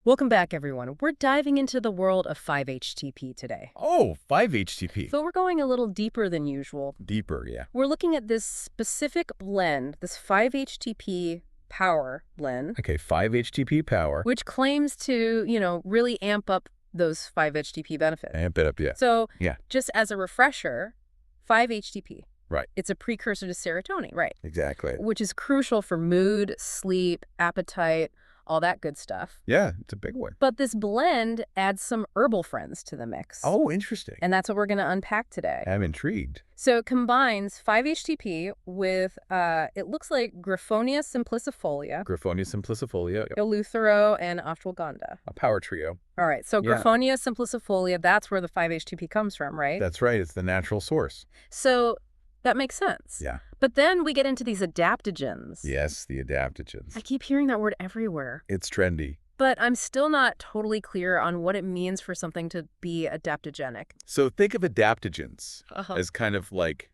Welcome back, everyone. We're diving into the world of 5-HTP today. Oh, 5-HTP. So we're going a little deeper than usual. Deeper, yeah. We're looking at this specific blend, this 5-HTP power blend, Okay, 5-HTP power. which claims to, really amp up those 5-HTP benefits. Amp it up, yeah. So Yeah. just as a refresher, 5-HTP. Right. It's a precursor to serotonin, right? Exactly. Which is crucial for mood, sleep, appetite, all that good stuff. Yeah, it's a big one. But this blend adds some herbal friends to the mix. Oh, interesting. And that's what we're going to unpack today. I'm intrigued. So it combines 5-HTP with, it looks like Griffonia simplicifolia, Griffonia simplicifolia, yep. Eleuthero, and ashwagandha. A power trio. All right, so Yeah. Griffonia simplicifolia, that's where the 5-HTP comes from, right? That's right. It's the natural source. So that makes sense. Yeah. But then we get into these adaptogens. Yes, the adaptogens. I keep hearing that word everywhere. It's trendy. But I'm still not totally clear on what it means for something to be adaptogenic. So think of adaptogens Uh-huh. as kind of like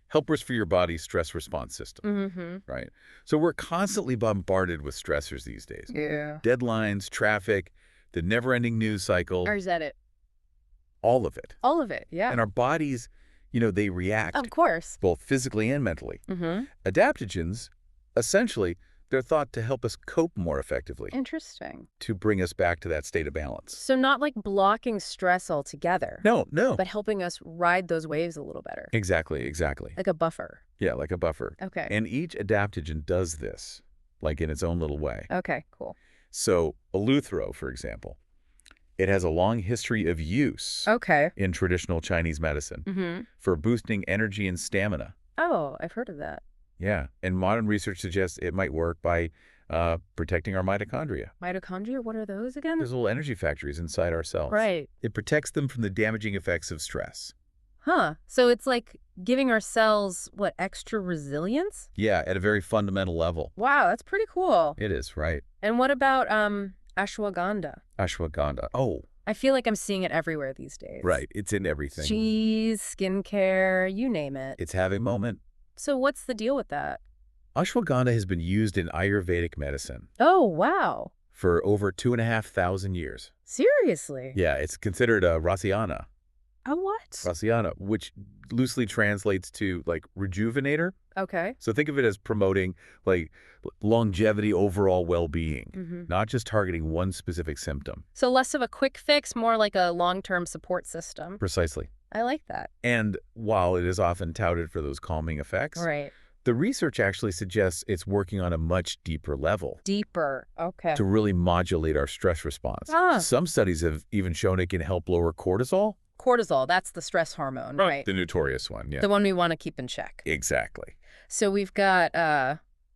helpers for your body's stress response system, Mm-hmm. right? So we're constantly bombarded with stressors these days. Yeah. Deadlines, traffic, the never-ending news cycle, Or is that it? all of it. All of it, yeah. And our bodies, they react Of course. both physically and mentally. Mm-hmm. Adaptogens, essentially, they're thought to help us cope more effectively, Interesting. to bring us back to that state of balance. So not like blocking stress altogether, No. but helping us ride those waves a little better. Exactly. Like a buffer. Yeah, like a buffer. Okay. And each adaptogen does this, like in its own little way. Okay, cool. So, Eleuthero, for example, it has a long history of use Okay. in traditional Chinese medicine Mm-hmm. for boosting energy and stamina. Oh, I've heard of that. Yeah, and modern research suggests it might work by protecting our mitochondria. Mitochondria, what are those again? There's little energy factories inside our cells. Right. It protects them from the damaging effects of stress. Huh. So it's like giving our cells, extra resilience? Yeah, at a very fundamental level. Wow, that's pretty cool. It is, right? And what about ashwagandha? Ashwagandha. Oh, I feel like I'm seeing it everywhere these days. right. It's in everything. Cheese, skincare, you name it. It's having a moment. So what's the deal with that? Ashwagandha has been used in Ayurvedic medicine Oh, wow. for over 2,500 years. Seriously? Yeah, it's considered a Rasiana. A what? Rasiana, which loosely translates to rejuvenator. Okay. So think of it as promoting longevity, overall well-being, Mm-hmm. not just targeting one specific symptom. So less of a quick fix, more like a long-term support system. Precisely. I like that. And while it is often touted for those calming effects, Right. the research actually suggests it's working on a much deeper level Deeper. Okay. to really modulate our stress response. Ah. Some studies have even shown it can help lower cortisol. Cortisol, that's the stress hormone, right? The notorious one, yeah. The one we want to keep in check. Exactly. So we've got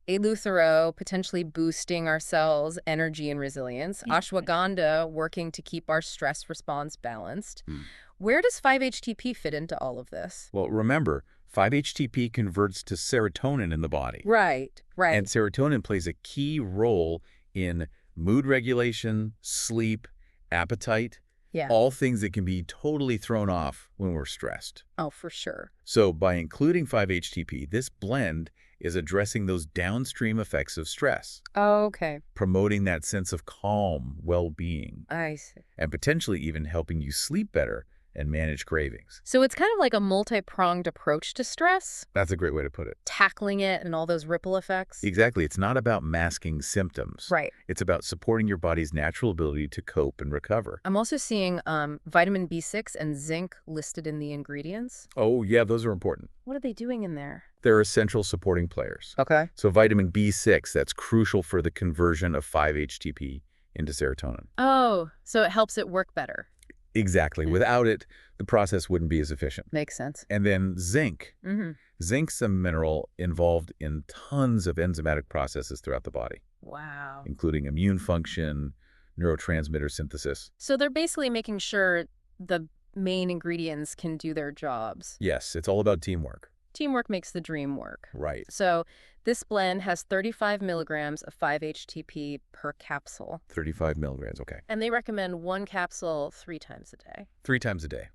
Eleuthero potentially boosting our cells' energy and resilience. Yeah. Ashwagandha working to keep our stress response balanced. Hmm. Where does 5-HTP fit into all of this? Well, remember, 5-HTP converts to serotonin in the body. Right. And serotonin plays a key role in mood regulation, sleep, appetite, Yeah. all things that can be totally thrown off when we're stressed. Oh, for sure. So by including 5-HTP, this blend is addressing those downstream effects of stress, Okay. promoting that sense of calm, well-being, I see. and potentially even helping you sleep better and manage cravings. So it's kind of like a multi-pronged approach to stress, That's a great way to put it. tackling it and all those ripple effects. Exactly. It's not about masking symptoms. Right. It's about supporting your body's natural ability to cope and recover. I'm also seeing vitamin B6 and zinc listed in the ingredients. Oh, yeah, those are important. What are they doing in there? They're essential supporting players. Okay. So vitamin B6, that's crucial for the conversion of 5-HTP into serotonin. Oh, so it helps it work better. Exactly. Without it, the process wouldn't be as efficient. Makes sense. And then zinc. Mm-hmm. Zinc's a mineral involved in tons of enzymatic processes throughout the body, Wow. including immune function, neurotransmitter synthesis. So they're basically making sure the main ingredients can do their jobs. Yes, it's all about teamwork. Teamwork makes the dream work. Right. So this blend has 35 milligrams of 5-HTP per capsule. 35 milligrams, okay. And they recommend one capsule 3 times a day. 3 times a day.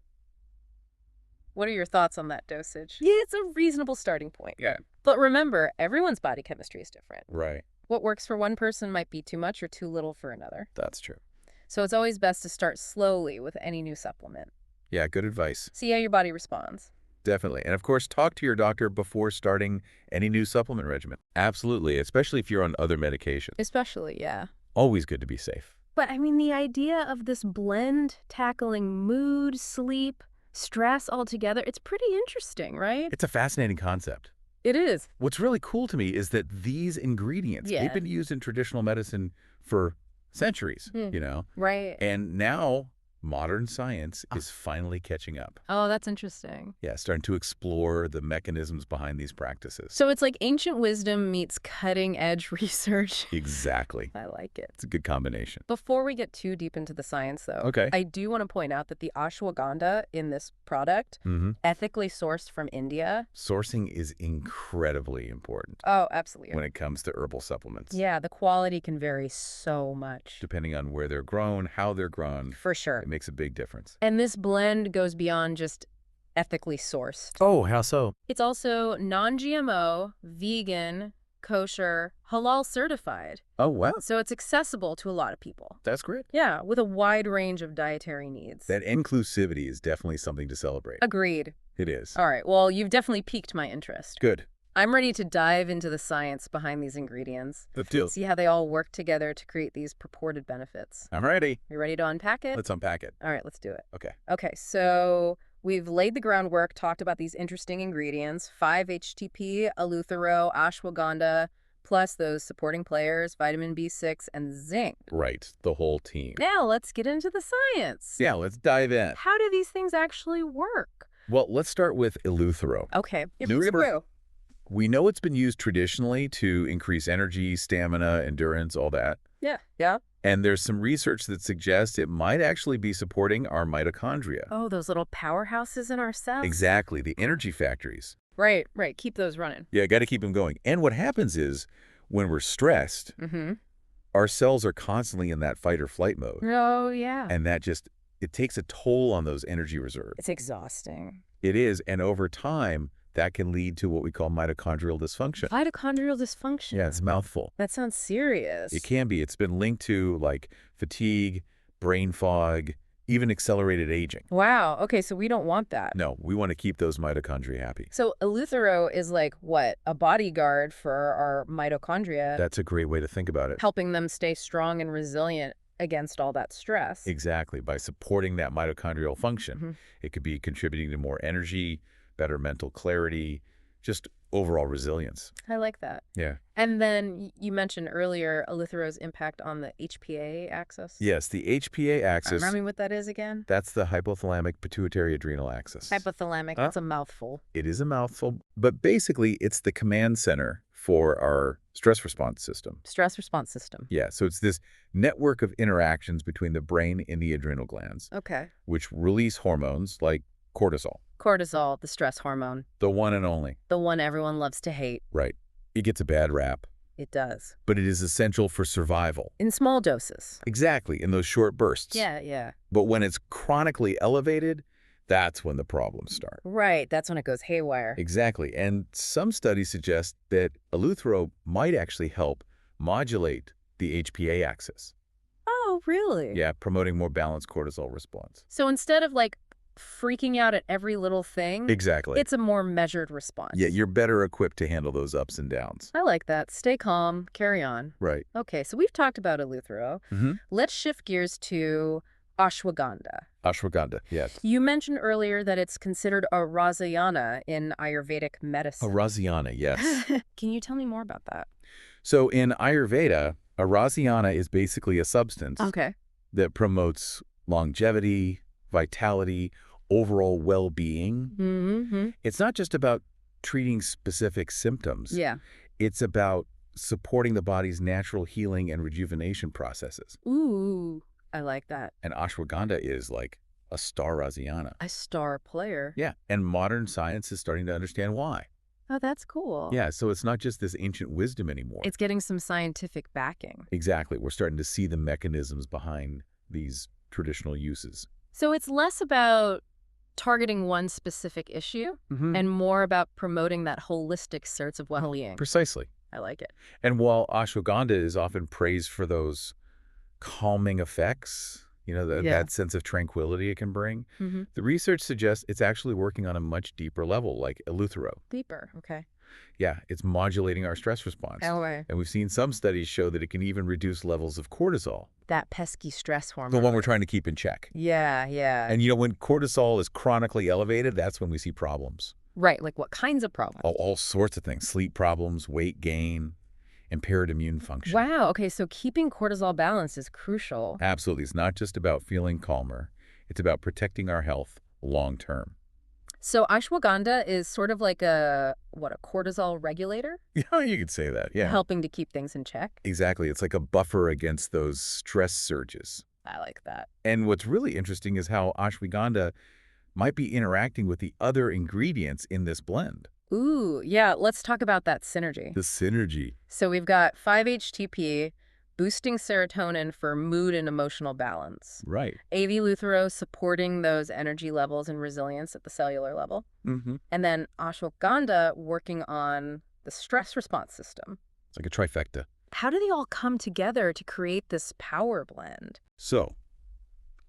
What are your thoughts on that dosage? Yeah, it's a reasonable starting point. Yeah. But remember, everyone's body chemistry is different. Right. What works for one person might be too much or too little for another. That's true. So it's always best to start slowly with any new supplement. Yeah, good advice. See how your body responds. Definitely. And of course, talk to your doctor before starting any new supplement regimen. Absolutely, especially if you're on other medications. Especially, yeah. Always good to be safe. But I mean, the idea of this blend tackling mood, sleep, stress all together, it's pretty interesting, right? It's a fascinating concept. It is. What's really cool to me is that these ingredients, they've Yeah. been used in traditional medicine for centuries, Right. and now modern science is finally catching up. Oh, that's interesting. Yeah, starting to explore the mechanisms behind these practices. So it's like ancient wisdom meets cutting edge research. Exactly. I like it. It's a good combination. Before we get too deep into the science, though, Okay. I do want to point out that the ashwagandha in this product, ethically sourced from India. Sourcing is incredibly important Oh, absolutely. when it comes to herbal supplements. Yeah, the quality can vary so much. Depending on where they're grown, how they're grown, For sure. it makes a big difference. And this blend goes beyond just ethically sourced. Oh, how so? It's also non-GMO, vegan, kosher, halal certified. Oh, wow. So it's accessible to a lot of people. That's great. Yeah, with a wide range of dietary needs. That inclusivity is definitely something to celebrate. Agreed. It is. All right, well, you've definitely piqued my interest. Good. I'm ready to dive into the science behind these ingredients. Let's do it. See how they all work together to create these purported benefits. I'm ready. You ready to unpack it? Let's unpack it. All right, let's do it. Okay. Okay, so we've laid the groundwork, talked about these interesting ingredients, 5-HTP, eleuthero, ashwagandha, plus those supporting players, vitamin B6 and zinc. Right. The whole team. Now let's get into the science. Yeah, let's dive in. How do these things actually work? Well, let's start with eleuthero. Okay. New river. We know it's been used traditionally to increase energy, stamina, endurance, all that. Yeah. Yeah. And there's some research that suggests it might actually be supporting our mitochondria. Oh, those little powerhouses in our cells? Exactly, the energy factories. Right. Keep those running. Yeah, got to keep them going. And what happens is when we're stressed, our cells are constantly in that fight or flight mode. Oh, yeah. And that just, it takes a toll on those energy reserves. It's exhausting. It is. And over time, that can lead to what we call mitochondrial dysfunction. Mitochondrial dysfunction? Yeah, it's a mouthful. That sounds serious. It can be. It's been linked to like fatigue, brain fog, even accelerated aging. Wow. Okay, so we don't want that. No, we want to keep those mitochondria happy. So eleuthero is like, what, a bodyguard for our mitochondria, That's a great way to think about it. helping them stay strong and resilient against all that stress. Exactly. By supporting that mitochondrial function, it could be contributing to more energy, better mental clarity, just overall resilience. I like that. Yeah. And then you mentioned earlier eleuthero's impact on the HPA axis. Yes, the HPA axis, Remind me what that is again? that's the hypothalamic pituitary adrenal axis. Hypothalamic. That's a mouthful. It is a mouthful, but basically it's the command center for our stress response system. Stress response system. Yeah, so it's this network of interactions between the brain and the adrenal glands, Okay. which release hormones like cortisol, Cortisol, the stress hormone, the one and only. the one everyone loves to hate. Right. It gets a bad rap, It does. but it is essential for survival. In small doses. Exactly, in those short bursts. Yeah. But when it's chronically elevated, that's when the problems start. Right. That's when it goes haywire. Exactly. And some studies suggest that eleuthero might actually help modulate the HPA axis. Oh, really? Yeah, promoting more balanced cortisol response. So instead of like freaking out at every little thing, Exactly. it's a more measured response. Yeah, you're better equipped to handle those ups and downs. I like that. Stay calm, carry on. Right. Okay, so we've talked about eleuthero. Let's shift gears to ashwagandha. Ashwagandha, yes. You mentioned earlier that it's considered a rasayana in Ayurvedic medicine. A Raziana, yes. Can you tell me more about that? So in Ayurveda, a Raziana is basically a substance that promotes longevity, vitality, overall well-being. It's not just about treating specific symptoms. Yeah. It's about supporting the body's natural healing and rejuvenation processes. Ooh, I like that. And ashwagandha is like a star Raziana. A star player. Yeah, and modern science is starting to understand why. Oh, that's cool. Yeah, so it's not just this ancient wisdom anymore. It's getting some scientific backing. Exactly. We're starting to see the mechanisms behind these traditional uses. So it's less about targeting one specific issue and more about promoting that holistic sense of well-being. Precisely. I like it. And while ashwagandha is often praised for those calming effects, that sense of tranquility it can bring. The research suggests it's actually working on a much deeper level, like eleuthero. Deeper, okay. Yeah, it's modulating our stress response. Oh, right. And we've seen some studies show that it can even reduce levels of cortisol. That pesky stress The hormone. one we're trying to keep in check. Yeah, yeah. And when cortisol is chronically elevated, that's when we see problems. Right, like what kinds of problems? All sorts of things. Sleep problems, weight gain, impaired immune function. Wow, okay, so keeping cortisol balanced is crucial. Absolutely. It's not just about feeling calmer. It's about protecting our health long term. So ashwagandha is sort of like a cortisol regulator? Yeah, you could say that, yeah. Helping to keep things in check? Exactly. It's like a buffer against those stress surges. I like that. And what's really interesting is how ashwagandha might be interacting with the other ingredients in this blend. Ooh, yeah, let's talk about that synergy. The synergy. So we've got 5-HTP, boosting serotonin for mood and emotional balance. Right. Eleuthero supporting those energy levels and resilience at the cellular level. And then ashwagandha working on the stress response system. It's like a trifecta. How do they all come together to create this power blend? So,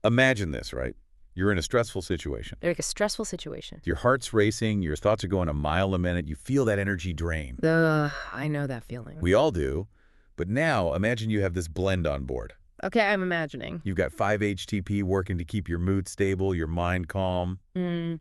imagine this, right? You're in a stressful situation. Like a stressful situation. Your heart's racing, your thoughts are going a mile a minute, you feel that energy drain. I know that feeling. We all do. But now, imagine you have this blend on board. Okay, I'm imagining. You've got 5-HTP working to keep your mood stable, your mind calm.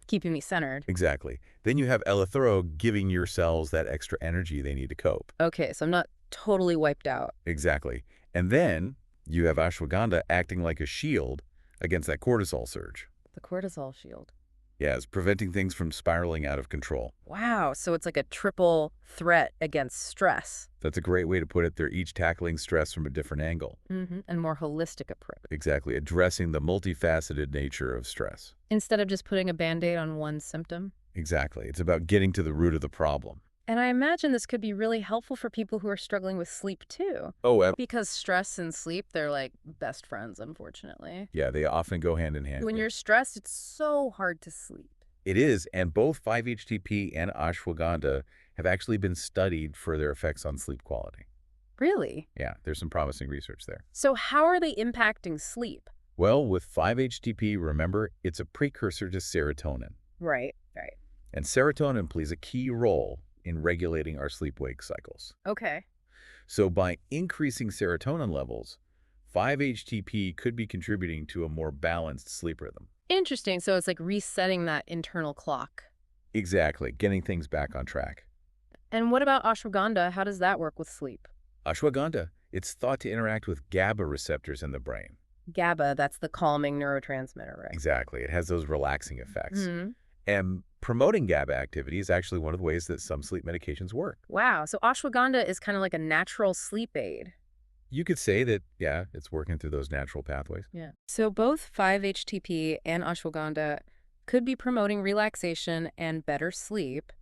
Keeping me centered. Exactly. Then you have eleuthero giving your cells that extra energy they need to cope. Okay, so I'm not totally wiped out. Exactly. And then you have ashwagandha acting like a shield against that cortisol surge. The cortisol shield. Yeah, it's preventing things from spiraling out of control. Wow, so it's like a triple threat against stress. That's a great way to put it. They're each tackling stress from a different angle. And more holistic approach. Exactly, addressing the multifaceted nature of stress. Instead of just putting a Band-Aid on one symptom. Exactly. It's about getting to the root of the problem. And I imagine this could be really helpful for people who are struggling with sleep, too. Oh, because stress and sleep, they're like best friends, unfortunately. yeah, they often go hand in hand. When you're stressed, it's so hard to sleep. It is, and both 5-HTP and ashwagandha have actually been studied for their effects on sleep quality. Really? Yeah, there's some promising research there. So how are they impacting sleep? Well, with 5-HTP, remember, it's a precursor to serotonin. Right. And serotonin plays a key role in regulating our sleep-wake cycles. Okay. So by increasing serotonin levels, 5-HTP could be contributing to a more balanced sleep rhythm. Interesting. So it's like resetting that internal clock. Exactly, getting things back on track. And what about ashwagandha? How does that work with sleep? Ashwagandha, it's thought to interact with GABA receptors in the brain. GABA, that's the calming neurotransmitter, right? Exactly. It has those relaxing effects. And promoting GABA activity is actually one of the ways that some sleep medications work. Wow. So ashwagandha is kind of like a natural sleep aid. You could say that, yeah, it's working through those natural pathways. Yeah. So both 5-HTP and ashwagandha could be promoting relaxation and better sleep,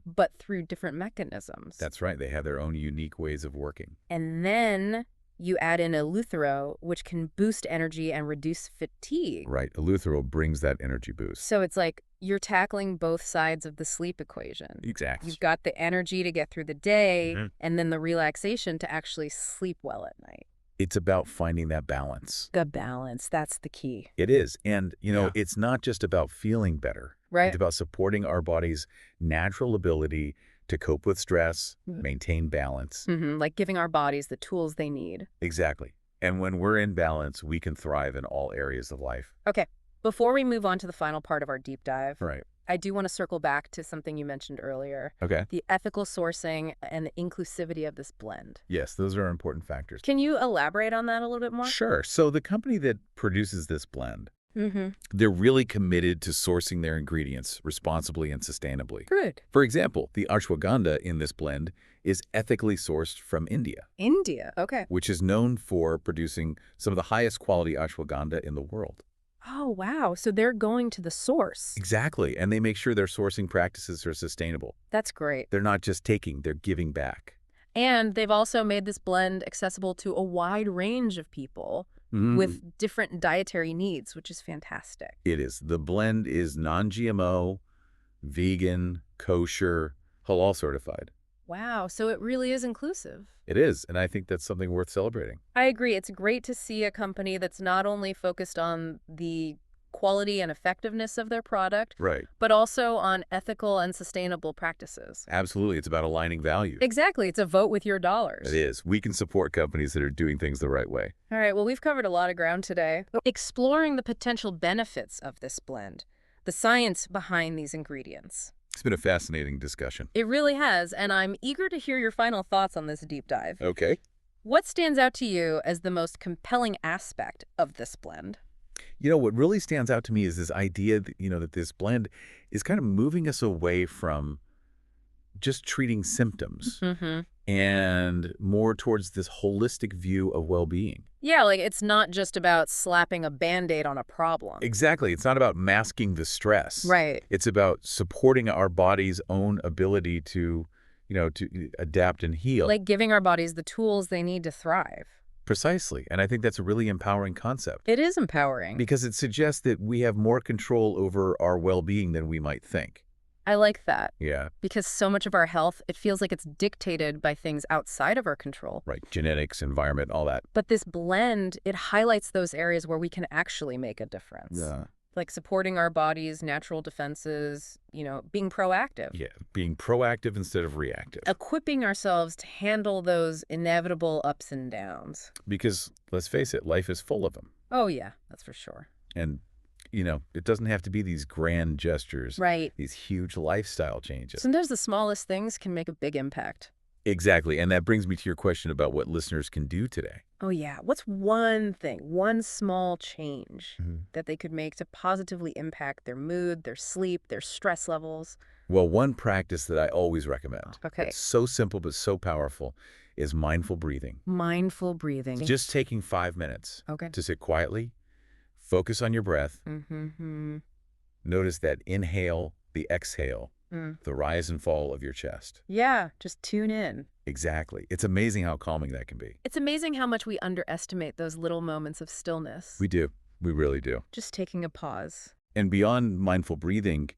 but through different mechanisms. That's right. They have their own unique ways of working. And then you add in eleuthero, which can boost energy and reduce fatigue. Right. Eleuthero brings that energy boost. So it's like you're tackling both sides of the sleep equation. Exactly. You've got the energy to get through the day and then the relaxation to actually sleep well at night. It's about finding that balance. The balance, that's the key. It is. And, it's not just about feeling better. Right. It's about supporting our body's natural ability to cope with stress, maintain balance. Like giving our bodies the tools they need. Exactly. And when we're in balance, we can thrive in all areas of life. Okay. Before we move on to the final part of our deep dive, Right. I do want to circle back to something you mentioned earlier. Okay. The ethical sourcing and the inclusivity of this blend. Yes, those are important factors. Can you elaborate on that a little bit more? Sure. So the company that produces this blend, they're really committed to sourcing their ingredients responsibly and sustainably. Good. For example, the ashwagandha in this blend is ethically sourced from India. India, okay. Which is known for producing some of the highest quality ashwagandha in the world. Oh, wow. So they're going to the source. Exactly. And they make sure their sourcing practices are sustainable. That's great. They're not just taking, they're giving back. And they've also made this blend accessible to a wide range of people with different dietary needs, which is fantastic. It is. The blend is non-GMO, vegan, kosher, halal certified. Wow, so it really is inclusive. It is, and I think that's something worth celebrating. I agree. It's great to see a company that's not only focused on the quality and effectiveness of their product, Right. but also on ethical and sustainable practices. Absolutely. It's about aligning values. Exactly. It's a vote with your It dollars. is. We can support companies that are doing things the right way. All right, well, we've covered a lot of ground today. Exploring the potential benefits of this blend, the science behind these ingredients. It's been a fascinating discussion. It really has, and I'm eager to hear your final thoughts on this deep dive. Okay. What stands out to you as the most compelling aspect of this blend? What really stands out to me is this idea that, that this blend is kind of moving us away from just treating symptoms Mm-hmm. and more towards this holistic view of well-being. Yeah, like it's not just about slapping a Band-Aid on a problem. Exactly. It's not about masking the stress. Right. It's about supporting our body's own ability to adapt and heal. Like giving our bodies the tools they need to thrive. Precisely. And I think that's a really empowering concept It is empowering. because it suggests that we have more control over our well-being than we might think. I like that. Yeah. Because so much of our health, it feels like it's dictated by things outside of our control. Right. Genetics, environment, all that. But this blend, it highlights those areas where we can actually make a difference. Yeah. Like supporting our body's natural defenses, being proactive. Yeah. Being proactive instead of reactive. Equipping ourselves to handle those inevitable ups and downs. Because let's face it, life is full of them. Oh, yeah, that's for sure. And, it doesn't have to be these grand gestures. Right. These huge lifestyle changes. Sometimes the smallest things can make a big impact. Exactly. And that brings me to your question about what listeners can do today. Oh, yeah. What's one thing, one small change Mm-hmm. that they could make to positively impact their mood, their sleep, their stress levels? Well, one practice that I always recommend, Okay. it's so simple but so powerful, is mindful breathing. Mindful breathing. Just taking 5 minutes Okay. to sit quietly, focus on your breath, Mm-hmm. notice that inhale, the exhale, Mm. the rise and fall of your chest. Yeah, just tune in. Exactly. It's amazing how calming that can be. It's amazing how much we underestimate those little moments of stillness. We do. We really do. Just taking a pause. And beyond mindful breathing,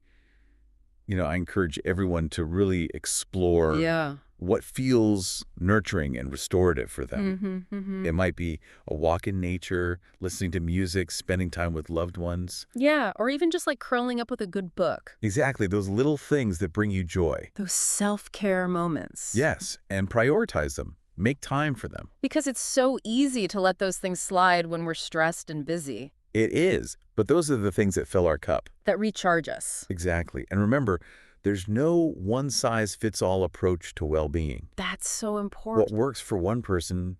I encourage everyone to really explore Yeah. what feels nurturing and restorative for them. Mm-hmm. It might be a walk in nature, listening to music, spending time with loved ones. Yeah, or even just like curling up with a good book. Exactly, those little things that bring you joy. Those self-care moments. Yes, and prioritize them. Make time for them. Because it's so easy to let those things slide when we're stressed and busy. It is, but those are the things that fill our cup. That recharge us. Exactly. And remember, there's no one-size-fits-all approach to well-being. That's so What important. works for one person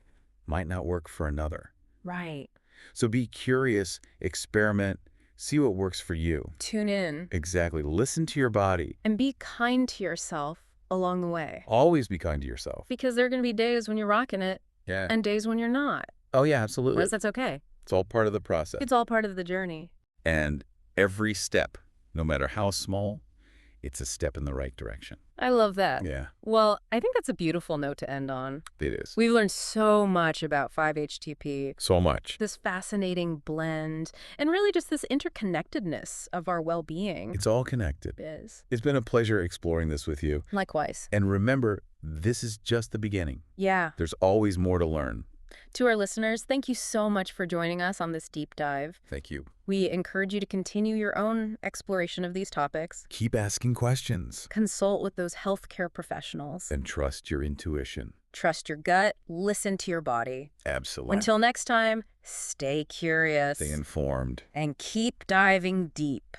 might not work for another. Right. So be curious, experiment, see what works for you. Tune in. Exactly. Listen to your body. And be kind to yourself along the way. Always be kind to yourself. Because there are going to be days when you're rocking it Yeah. and days when you're not. Oh, yeah, absolutely. That's okay. It's all part of the process. It's all part of the journey. And every step, no matter how small, it's a step in the right direction. I love that. Yeah, Well, I think that's a beautiful note to end on. it is. We've learned so much about 5-HTP, So much. this fascinating blend, and really just this interconnectedness of our well-being. It's all connected. Is. It's been a pleasure exploring this with you. Likewise. And remember, this is just the beginning. Yeah. There's always more to learn. To our listeners, thank you so much for joining us on this deep dive. Thank you. We encourage you to continue your own exploration of these topics. Keep asking questions. Consult with those healthcare professionals. And trust your intuition. Trust your gut. Listen to your body. Absolutely. Until next time, stay curious. Stay informed. And keep diving deep.